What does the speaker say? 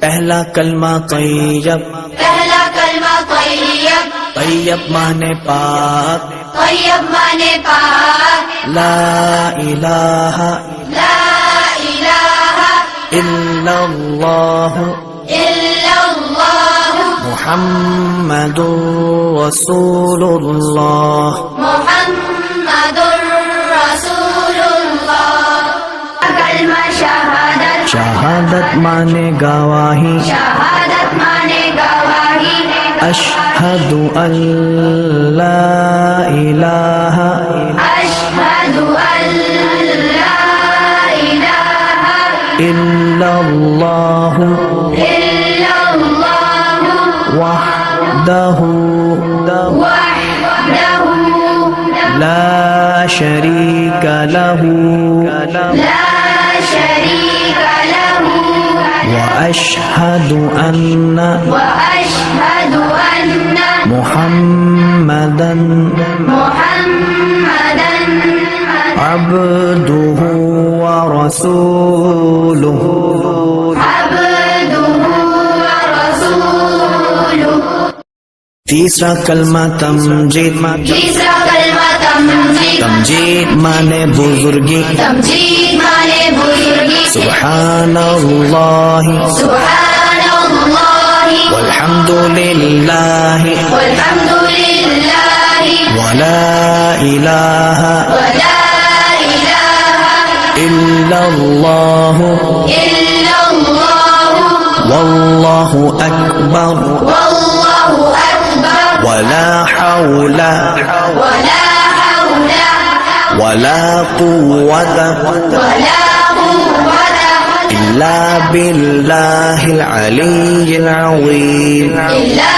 पहला कलमा तैयब, पहला कलमा तैयब, तैयब माने पाक, तैयब माने पाक, ला इलाहा ला इलाहा इल्लल्लाह इल्लल्लाह मुहम्मदुर रसूलुल्लाह। मुहम्मदुर रसूलुल्लाह। कलमा शहादत, शहादत माने गवाही, शहादत माने गवाही, अशहदु अल्ला इलाहा अशहदु अल्ला इलाहा इल्लल्लाह इल्लल्लाह वहदहु वहदहु ला शरीका लहू ला शरीक लहु व अशहदु अन्ना वअशहदु अन्न मुहम्मदन मुहम्मदन अब्दुहु व रसूलुहु। अब्दुहु व रसूलुहु। तीसरा कलमा तमजीद, तीसरा कलमा तमजीद, तमजीद माने बुजुर्गी, तमजीद माने बुजुर्गी, सुब्हानल्लाहि सुब्हानल्लाहि वल्हम्दुलिल्लाहि वल्हम्दुलिल्लाहि वला इलाहा वला इलाहा इल्लल्लाहु इल्लल्लाह वल्लाहु अकबर वल्लाहु अकबर वला हौला वला हौला वला कुव्वता वला कुव्वता इल्ला बिल्लाहिल अलिय्यिल अज़ीम। इल्ला